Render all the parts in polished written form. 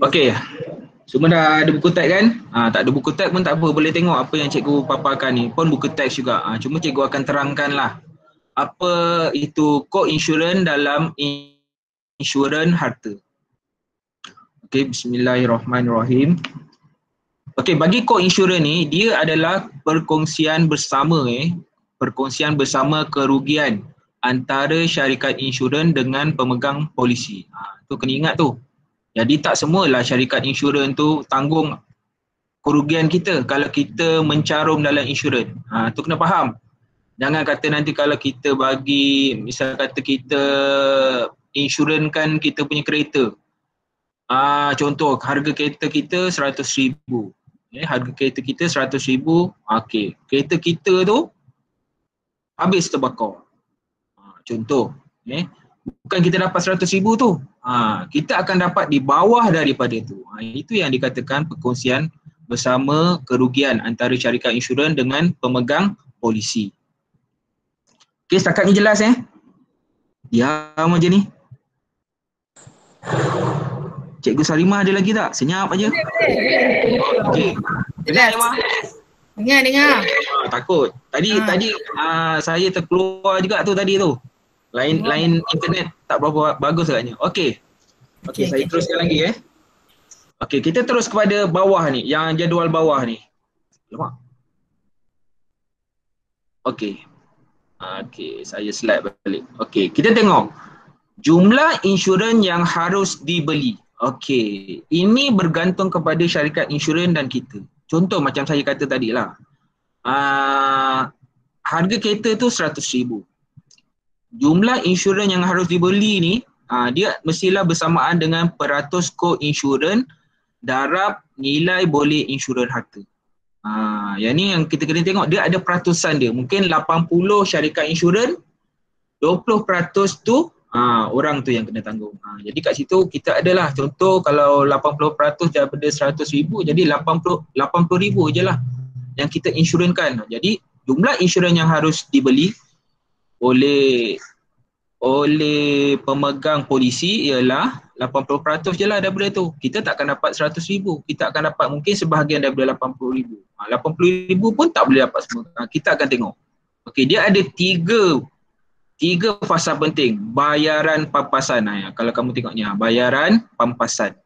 Okey. Semua dah ada buku teks kan? Tak ada buku teks pun tak apa, boleh tengok apa yang cikgu paparkan ni. Pun buku teks juga. Cuma cikgu akan terangkan lah apa itu co-insurance dalam insurans harta. Okey, bismillahirrahmanirrahim. Okey, bagi co-insurance ni dia adalah perkongsian bersama perkongsian bersama kerugian antara syarikat insurans dengan pemegang polisi. Tu kena ingat tu. Jadi tak semualah syarikat insurans tu tanggung kerugian kita kalau kita mencarum dalam insurans. Tu kena faham. Jangan kata nanti kalau kita bagi, misal kata kita insurankan kita punya kereta. Contoh harga kereta kita 100,000. Harga kereta kita 100,000. Okey, kereta kita tu habis terbakar. Contoh, bukan kita dapat 100,000 tu. Kita akan dapat di bawah daripada tu. Itu yang dikatakan perkongsian bersama kerugian antara syarikat insurans dengan pemegang polisi. Okey, setakat ni jelas Diam aja ni. Cikgu Sarimah ada lagi tak? Senyap aja. Okey. Jelas. Dengar. Takut. Tadi saya terkeluar juga tu tadi tu. Lain internet tak berapa bagus agaknya. Okey. Saya teruskan lagi Okey, kita terus kepada bawah ni, yang jadual bawah ni. Nampak? Okey. Saya slide balik. Okey, kita tengok jumlah insurans yang harus dibeli. Okey, ini bergantung kepada syarikat insurans dan kita. Contoh macam saya kata tadilah. Harga kereta tu 100,000. Jumlah insurans yang harus dibeli ni dia mestilah bersamaan dengan peratus co-insurans darab nilai boleh insurans harta. Yang ni yang kita kena tengok, dia ada peratusan dia. Mungkin 80 syarikat insurans, 20% tu orang tu yang kena tanggung. Jadi kat situ kita adalah contoh kalau 80% daripada 100,000, jadi 80,000 je lah yang kita insurankan. Jadi jumlah insurans yang harus dibeli oleh pemegang polisi ialah 80% je lah daripada tu. Kita tak akan dapat 100,000. Kita akan dapat mungkin sebahagian daripada 80,000. 80,000 pun tak boleh dapat semua. Kita akan tengok. Okey, dia ada tiga fasa penting. Bayaran pampasan. Kalau kamu tengok ni, bayaran pampasan.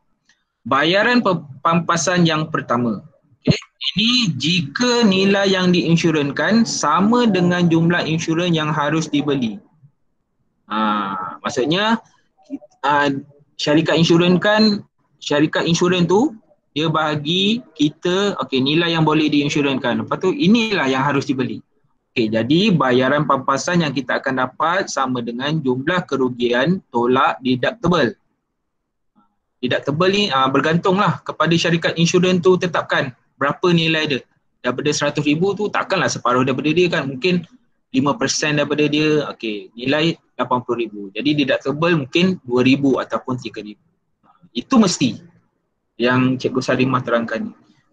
Bayaran pampasan yang pertama. Okay. Ini jika nilai yang diinsurankan sama dengan jumlah insurans yang harus dibeli. Maksudnya syarikat insurans tu dia bagi kita nilai yang boleh diinsurankan. Lepas tu inilah yang harus dibeli. Jadi bayaran pampasan yang kita akan dapat sama dengan jumlah kerugian tolak deductible. Deductible ni bergantunglah kepada syarikat insurans tu tetapkan berapa nilai dia. Daripada 100,000 tu takkanlah separuh daripada dia kan. Mungkin 5% daripada dia, nilai 80,000. Jadi deductible mungkin 2,000 ataupun 3,000. Itu mesti yang Cikgu Sarimah terangkan ni.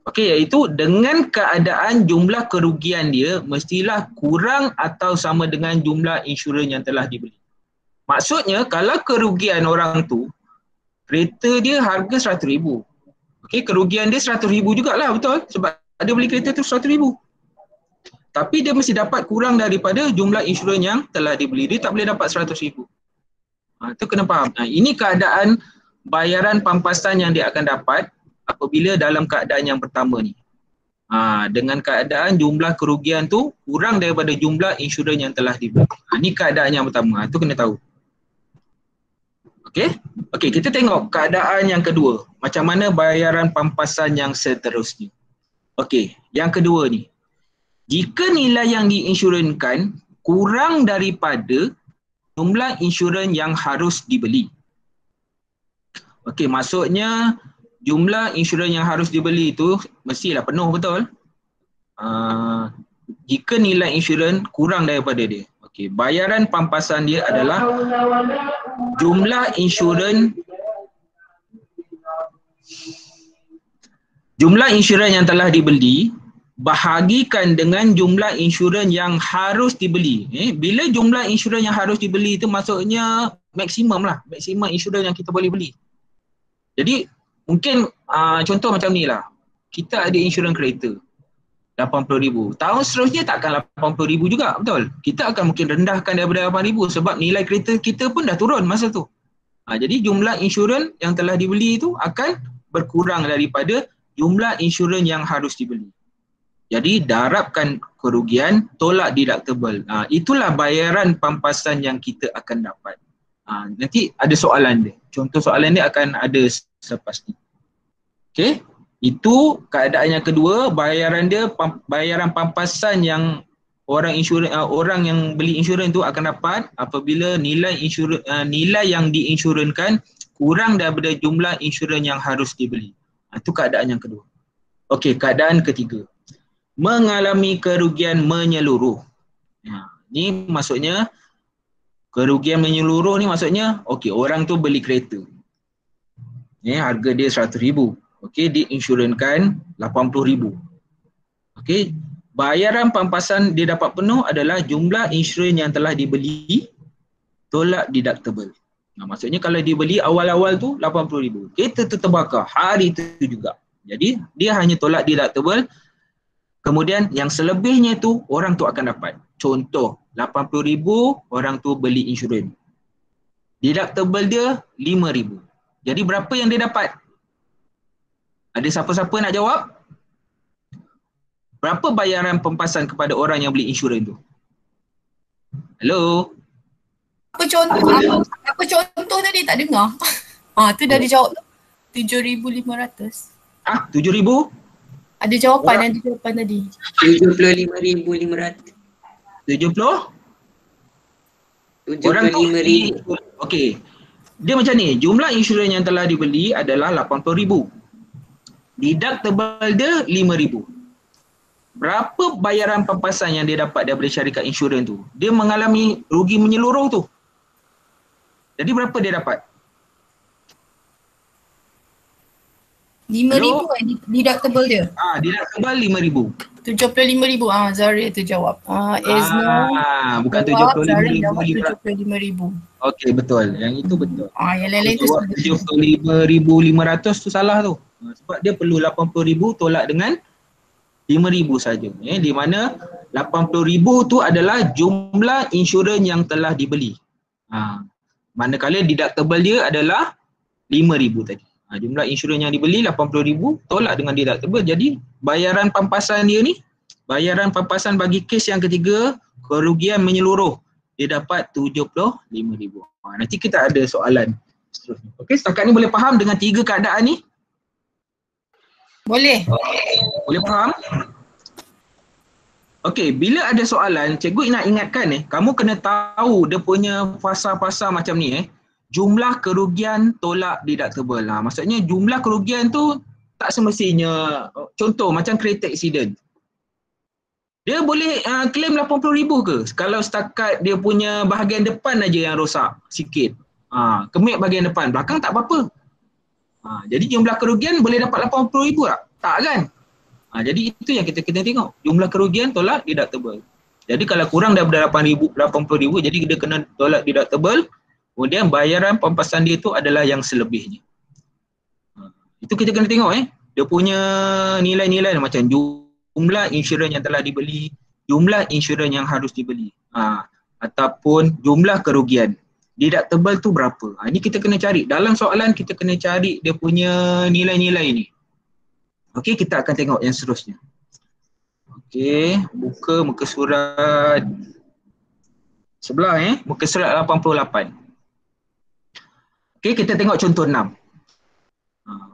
Iaitu dengan keadaan jumlah kerugian dia mestilah kurang atau sama dengan jumlah insurans yang telah dibeli. Maksudnya kalau kerugian orang tu, kereta dia harga 100,000. Kerugian dia 100,000 jugalah, betul? Sebab dia beli kereta tu 100,000. Tapi dia mesti dapat kurang daripada jumlah insurans yang telah dibeli. Dia tak boleh dapat 100,000. Itu kena faham. Ini keadaan bayaran pampasan yang dia akan dapat apabila dalam keadaan yang pertama ni. Dengan keadaan jumlah kerugian tu kurang daripada jumlah insurans yang telah dibeli. Ini keadaan yang pertama. Itu kena tahu. Okey, kita tengok keadaan yang kedua. Macam mana bayaran pampasan yang seterusnya. Yang kedua ni. Jika nilai yang diinsurankan kurang daripada jumlah insurans yang harus dibeli. Maksudnya jumlah insurans yang harus dibeli itu mestilah penuh, betul? Jika nilai insurans kurang daripada dia. Bayaran pampasan dia adalah jumlah insurans yang telah dibeli bahagikan dengan jumlah insurans yang harus dibeli. Bila jumlah insurans yang harus dibeli itu maksudnya maksimum lah, maksimum insurans yang kita boleh beli. Jadi mungkin contoh macam ni lah, kita ada insurans kereta RM80,000. Tahun seterusnya takkan RM80,000 juga, betul? Kita akan mungkin rendahkan daripada RM8,000 sebab nilai kereta kita pun dah turun masa tu. Jadi jumlah insurans yang telah dibeli itu akan berkurang daripada jumlah insurans yang harus dibeli. Jadi darabkan kerugian, tolak deductible. Itulah bayaran pampasan yang kita akan dapat. Nanti ada soalan dia. Contoh soalan dia akan ada selepas ni. Okey, itu keadaan yang kedua, bayaran dia, bayaran pampasan yang orang yang beli insurans tu akan dapat apabila nilai yang diinsurankan kurang daripada jumlah insurans yang harus dibeli. Itu keadaan yang kedua. Okey, keadaan ketiga, mengalami kerugian menyeluruh. Ni maksudnya kerugian menyeluruh ni maksudnya okey, orang tu beli kereta. Harga dia RM100,000. Okey, diinsurankan RM80,000. Okey, bayaran pampasan dia dapat penuh adalah jumlah insurans yang telah dibeli tolak deductible. Maksudnya kalau dibeli awal-awal tu RM80,000. Kereta tu terbakar hari tu juga. Jadi dia hanya tolak deductible. Kemudian yang selebihnya tu orang tu akan dapat. Contoh RM80,000 orang tu beli insurans. Deductible dia RM5,000. Jadi berapa yang dia dapat? Ada siapa-siapa nak jawab? Berapa bayaran pampasan kepada orang yang beli insurans tu? Hello? Apa contoh tadi tak dengar? Tu dah dijawab. 7,500. RM7,000? Ada jawapan tadi. 75,500. 70? 75,000. Okey. Dia macam ni, jumlah insurans yang telah dibeli adalah RM80,000. Deductible dia RM5,000. Berapa bayaran pampasan yang dia dapat daripada syarikat insurans tu? Dia mengalami rugi menyeluruh tu. Jadi berapa dia dapat? RM5,000 deductible dia. Deductible RM5,000. 75,000. Zahri tu jawab. Bukan RM75,000. Okey, betul. Yang itu betul. Yang lain-lain tu jawab 75,500 tu salah tu. Sebab dia perlu RM80,000 tolak dengan RM5,000 saja. Di mana RM80,000 tu adalah jumlah insurans yang telah dibeli. Manakala deductible dia adalah RM5,000 tadi. Jumlah insurans yang dibeli RM80,000 tolak dengan deductible. Jadi bayaran pampasan dia ni, bayaran pampasan bagi kes yang ketiga, kerugian menyeluruh, dia dapat RM75,000. Nanti kita ada soalan seterusnya. Okey, setakat ni boleh faham dengan tiga keadaan ni? Boleh. Boleh faham? Okey, bila ada soalan, cikgu nak ingatkan kamu kena tahu dia punya fasa-fasa macam ni jumlah kerugian tolak deductible. Maksudnya jumlah kerugian tu tak semestinya, contoh macam kereta accident. Dia boleh claim RM80,000 ke? Kalau setakat dia punya bahagian depan aja yang rosak sikit. Kemik bahagian depan, belakang tak apa-apa. Jadi jumlah kerugian boleh dapat RM80,000 tak? Tak kan? Jadi itu yang kita tengok. Jumlah kerugian tolak deductible. Jadi kalau kurang daripada RM80,000, jadi dia kena tolak deductible. Kemudian bayaran pampasan dia tu adalah yang selebihnya. Itu kita kena tengok dia punya nilai-nilai macam jumlah insurans yang telah dibeli, jumlah insurans yang harus dibeli, ataupun jumlah kerugian. Deductible tu berapa? Ini kita kena cari. Dalam soalan kita kena cari dia punya nilai-nilai ni. Okey, kita akan tengok yang seterusnya. Okey, buka muka surat sebelah muka surat 88. Okey, kita tengok contoh 6.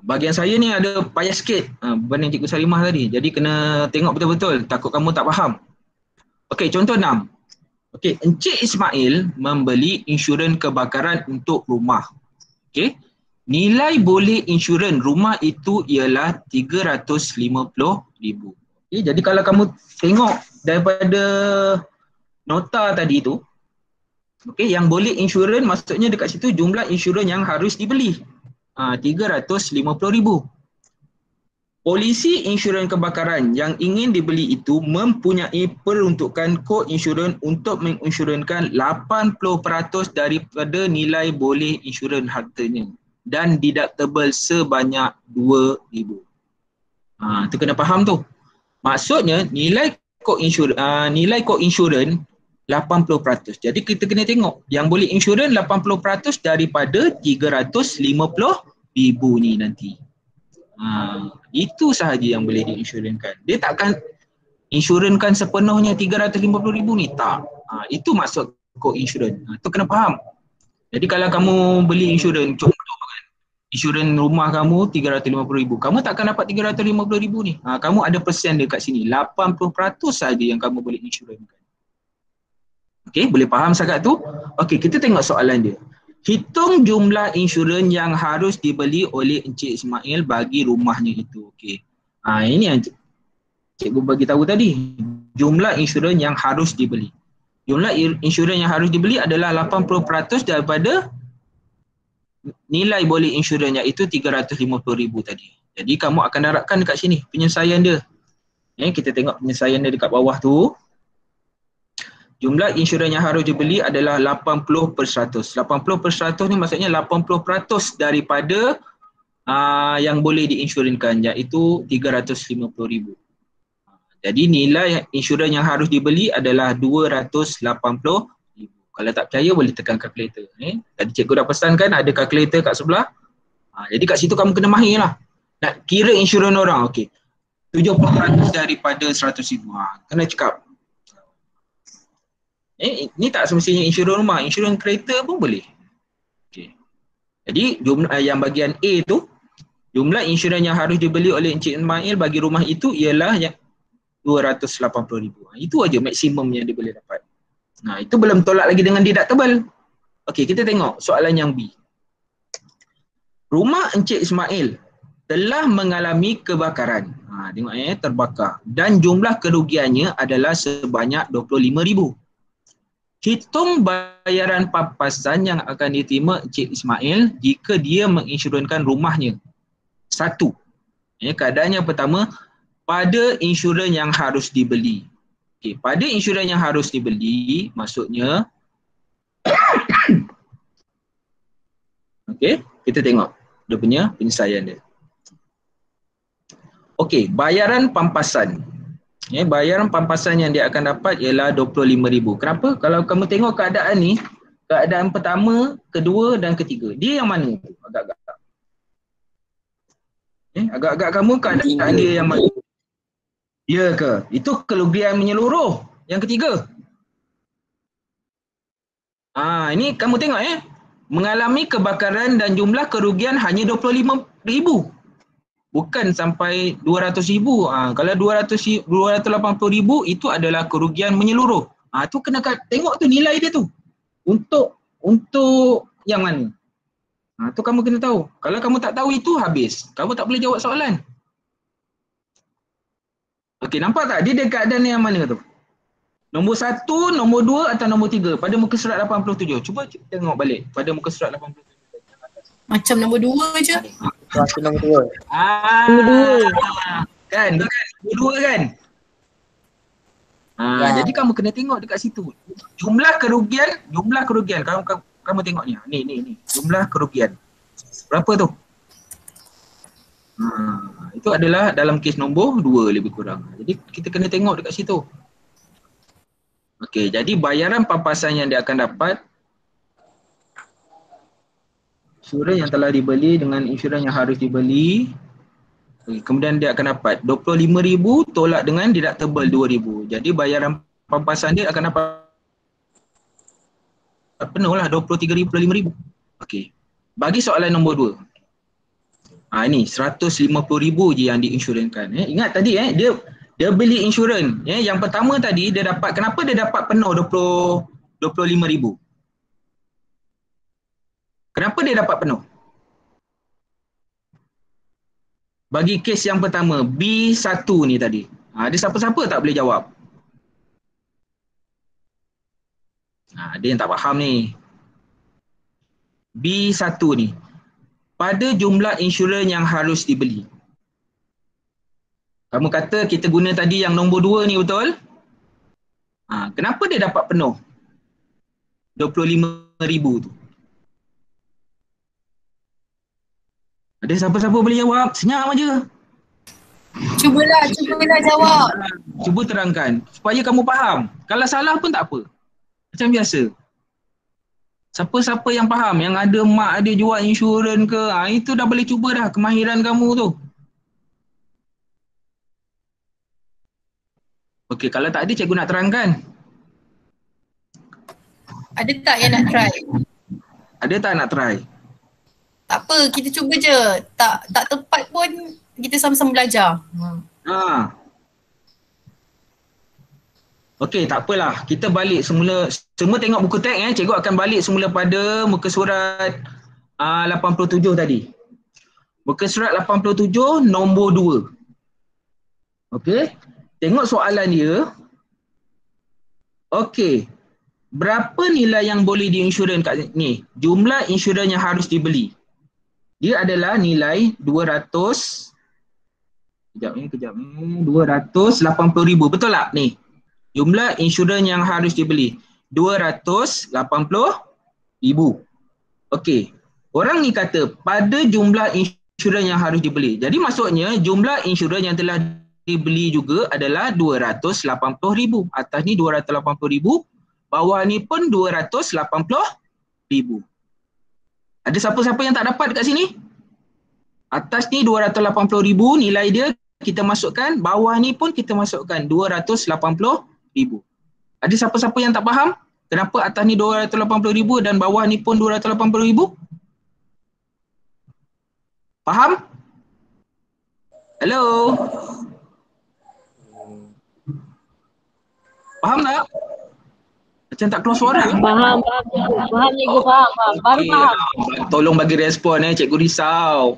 Bahagian saya ni ada payah sikit berbanding Cikgu Salimah tadi. Jadi kena tengok betul-betul, takut kamu tak faham. Okey, contoh 6. Okey, Encik Ismail membeli insurans kebakaran untuk rumah. Okey, nilai boleh insurans rumah itu ialah RM350,000. Okey, jadi kalau kamu tengok daripada nota tadi tu, okey, yang boleh insurans maksudnya dekat situ jumlah insurans yang harus dibeli. RM350,000. Polisi insurans kebakaran yang ingin dibeli itu mempunyai peruntukan kod insurans untuk menginsurans 80% daripada nilai boleh insurans hartanya dan deductible sebanyak RM2,000. Tu kena faham tu. Maksudnya nilai kod insurans 80%. Jadi kita kena tengok yang boleh insurans 80% daripada RM350,000 ni nanti. Itu sahaja yang boleh diinsurans. Dia takkan insurans sepenuhnya 350,000 ni, tak. Itu maksud kod insurans. Tu kena faham. Jadi kalau kamu beli insurans, contoh kan, insurans rumah kamu 350,000, kamu takkan dapat 350,000 ni. Kamu ada persen dekat sini, 80% sahaja yang kamu boleh insurans. Okey, boleh faham sangat tu? Okey, kita tengok soalan dia. Hitung jumlah insurans yang harus dibeli oleh Encik Ismail bagi rumahnya itu. Okey. Ini yang cikgu bagi tahu tadi. Jumlah insurans yang harus dibeli. Jumlah insurans yang harus dibeli adalah 80% daripada nilai boleh insurans iaitu 350,000 tadi. Jadi kamu akan darabkan dekat sini penyelesaian dia. Kita tengok penyelesaian dia dekat bawah tu. Jumlah insurans yang harus dibeli adalah 80%. 80% ni maksudnya 80% daripada yang boleh diinsurans iaitu 350,000. Jadi nilai insurans yang harus dibeli adalah 280,000. Kalau tak percaya boleh tekan kalkulator. Tadi cikgu dah pesankan ada kalkulator kat sebelah. Jadi kat situ kamu kena mahir lah. Nak kira insurans orang, okey. 70% daripada 100,000. Kena cakap. Ni tak semestinya insurans rumah, insurans kereta pun boleh. Okay. Jadi jumlah yang bahagian A tu, jumlah insurans yang harus dibeli oleh Encik Ismail bagi rumah itu ialah yang 280,000. Itu aja maksimum yang dia boleh dapat. Itu belum tolak lagi dengan deductible. Okey, kita tengok soalan yang B. Rumah Encik Ismail telah mengalami kebakaran. Tengok terbakar. Dan jumlah kerugiannya adalah sebanyak 25,000. Hitung bayaran pampasan yang akan diterima Encik Ismail jika dia menginsurans rumahnya. 1. Keadaan yang pertama, pada insurans yang harus dibeli. Okey, pada insurans yang harus dibeli, maksudnya okey, kita tengok dia punya penyelesaian dia. Okey, bayaran pampasan. Bayaran pampasan yang dia akan dapat ialah 25,000. Kenapa? Kalau kamu tengok keadaan ni, keadaan pertama, kedua dan ketiga. Dia yang mana tu? Agak-agak. Agak-agak kamu keadaan dia yang mana? Ya ke? Itu kerugian menyeluruh. Yang ketiga. Ini kamu tengok mengalami kebakaran dan jumlah kerugian hanya 25,000. Bukan sampai 200,000. Kalau 280,000 itu adalah kerugian menyeluruh. Tu kena tengok tu nilai dia tu. Untuk yang mana? Tu kamu kena tahu. Kalau kamu tak tahu itu habis. Kamu tak boleh jawab soalan. Okey, nampak tak? Dia dekat keadaan yang mana tu? Nombor 1, nombor 2 atau nombor 3 pada muka surat 87. Cuba tengok balik pada muka surat 87. Macam nombor 2 je. Nombor 2. Kan? Nombor 2 kan? Jadi kamu kena tengok dekat situ. Jumlah kerugian. Kamu tengok ni. Ni. Jumlah kerugian. Berapa tu? Itu adalah dalam kes nombor 2 lebih kurang. Jadi kita kena tengok dekat situ. Okey, jadi bayaran pampasan yang dia akan dapat, insurans yang telah dibeli dengan insurans yang harus dibeli. Kemudian dia akan dapat 25,000 tolak dengan deductible 2,000. Jadi bayaran pampasan dia akan dapat penuh lah 23,000, 25,000. Okey. Bagi soalan nombor 2. Ini 150,000 je yang diinsurансkan. Ingat tadi dia beli insurans. Yang pertama tadi dia dapat, kenapa dia dapat penuh 25,000? Kenapa dia dapat penuh? Bagi kes yang pertama, B1 ni tadi. Ada siapa-siapa tak boleh jawab? Ada yang tak faham ni. B1 ni. Pada jumlah insurans yang harus dibeli. Kamu kata kita guna tadi yang nombor 2 ni betul? Kenapa dia dapat penuh? 25,000 tu. Ada siapa-siapa boleh jawab? Senyap aja. Cubalah jawab. Cuba terangkan supaya kamu faham. Kalau salah pun tak apa. Macam biasa. Siapa-siapa yang faham, yang ada mak ada jual insurans ke, itu dah boleh cuba dah kemahiran kamu tu. Okey, kalau tak ada cikgu nak terangkan. Ada tak yang nak try? Ada tak nak try? Tak apa, kita cuba je. Tak tepat pun kita sama-sama belajar. Okey, tak apalah. Kita balik semula. Semua tengok buku teks Cikgu akan balik semula pada muka surat 87 tadi. Muka surat 87 nombor 2. Okey. Tengok soalan dia. Okey. Berapa nilai yang boleh diinsurans kat ni? Jumlah insurans yang harus dibeli. Dia adalah nilai 200. Kejap ni. 280,000. Betul tak ni? Jumlah insurans yang harus dibeli 280,000. Okey. Orang ni kata pada jumlah insurans yang harus dibeli. Jadi maksudnya jumlah insurans yang telah dibeli juga adalah 280,000. Atas ni 280,000, bawah ni pun 280,000. Ada siapa-siapa yang tak dapat dekat sini? Atas ni 280,000 nilai dia kita masukkan, bawah ni pun kita masukkan 280,000. Ada siapa-siapa yang tak faham? Kenapa atas ni 280,000 dan bawah ni pun 280,000? Faham? Hello? Faham tak? Macam tak keluar suara. Faham cikgu, faham. Baru faham. Tolong bagi respon cikgu risau.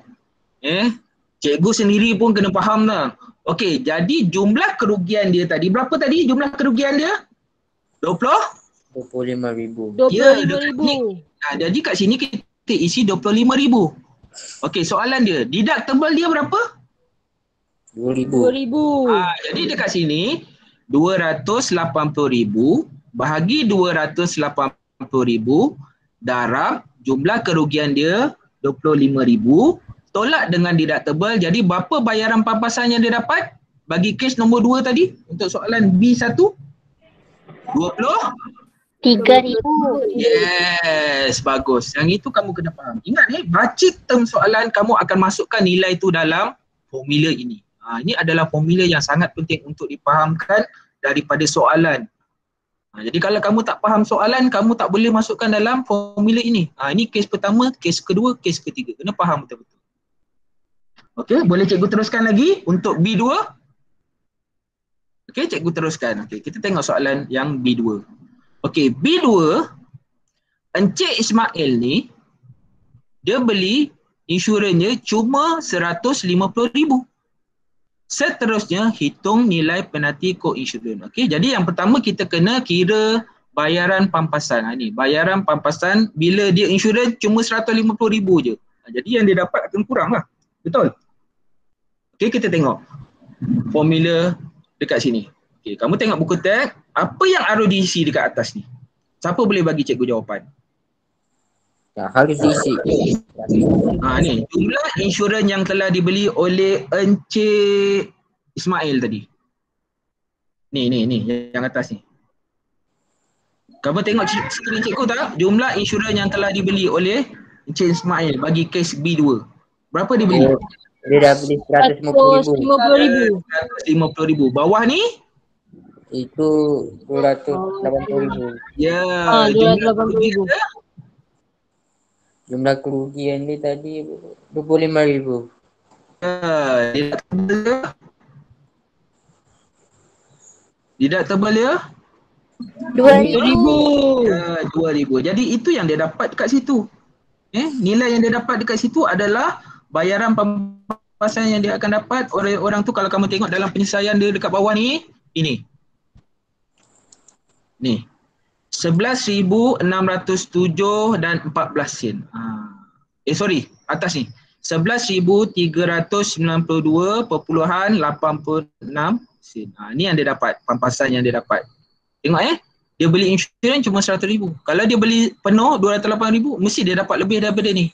Cikgu sendiri pun kena faham tak? Okey, jadi jumlah kerugian dia tadi, berapa tadi jumlah kerugian dia? 25,000. 25,000. Jadi kat sini kita isi 25,000. Okey, soalan dia, deductible dia berapa? 2,000. Jadi dekat sini 280,000 bahagi 280,000 darab jumlah kerugian dia 25,000 tolak dengan deductible. Jadi berapa bayaran pampasan yang dia dapat bagi kes nombor 2 tadi untuk soalan B1? 3,000. Yes, bagus. Yang itu kamu kena faham. Ingat baca term soalan, kamu akan masukkan nilai itu dalam formula ini. Ini adalah formula yang sangat penting untuk dipahamkan daripada soalan. Jadi kalau kamu tak faham soalan, kamu tak boleh masukkan dalam formula ini. Ini kes pertama, kes kedua, kes ketiga. Kena faham betul-betul. Okey, boleh cikgu teruskan lagi untuk B2? Okey, cikgu teruskan. Okey, kita tengok soalan yang B2. Okey, B2, Encik Ismail ni, dia beli insurannya cuma 150,000. Seterusnya, hitung nilai penalti co-insurance. Okey, jadi yang pertama kita kena kira bayaran pampasan. Ini bayaran pampasan bila dia insurans cuma 150,000 je. Jadi yang dia dapat akan kurang lah. Betul? Okey, kita tengok formula dekat sini. Okey, kamu tengok buku teks, apa yang harus diisi dekat atas ni? Siapa boleh bagi cikgu jawapan? Harus diisi. Ni jumlah insurans yang telah dibeli oleh Encik Ismail tadi. Ni yang atas ni. Kamu tengok skrin cikgu tak? Jumlah insurans yang telah dibeli oleh Encik Ismail bagi kes B2. Berapa dia beli? Dia dah beli 150,000. 150,000. Bawah ni? Itu 280,000. Ya, 280,000. Jumlah kerugian dia tadi 25,000. Deductible dia? 2,000. 2,000. Jadi itu yang dia dapat dekat situ. Nilai yang dia dapat dekat situ adalah bayaran pampasan yang dia akan dapat oleh orang tu. Kalau kamu tengok dalam penyelesaian dia dekat bawah ni, ini. Ni. 11,607 dan 14 sen. Sorry, atas ni. 11,392.86 sen. Ni yang dia dapat, pampasan yang dia dapat. Tengok dia beli insurans cuma 100,000. Kalau dia beli penuh 208,000, mesti dia dapat lebih daripada ni.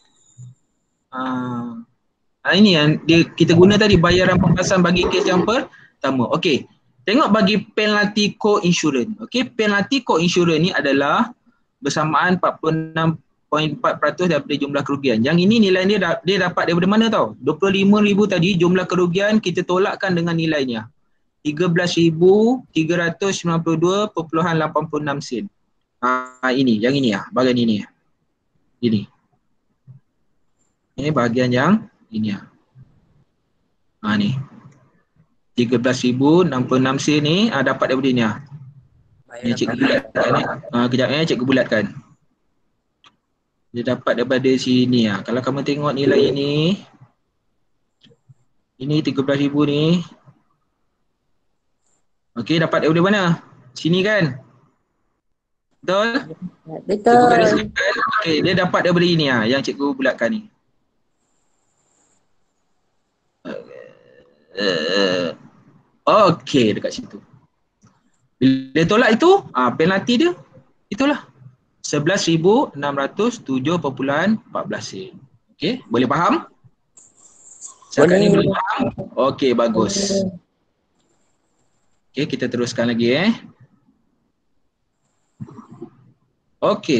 Ini yang kita guna tadi, bayaran pampasan bagi kes yang pertama. Okey. Tengok bagi penalty co-insurance. Okey, penalty co-insurance ni adalah bersamaan 46.4% daripada jumlah kerugian. Yang ini nilai dia dapat daripada mana tau? 25,000 tadi jumlah kerugian kita tolakkan dengan nilainya. 13,392.86 sen. Ini, yang ini bahagian ini. Ini. Ini bahagian yang ini ni. 13,066 sen ni dapat daripada ni Ni cikgu bulatkan ni. Kejap cikgu bulatkan. Dia dapat daripada sini Kalau kamu tengok nilai ini 13,000 ni. Okey, dapat daripada mana? Sini kan? Betul? Betul. Cikgu gariskan. Okey, dia dapat daripada ini yang cikgu bulatkan ni. Okey, dekat situ. Bila tolak itu, penalti dia itulah 11,607.14 sen. Okey, boleh faham? Setakat ni boleh faham? Okey, bagus. Okey, kita teruskan lagi Okey.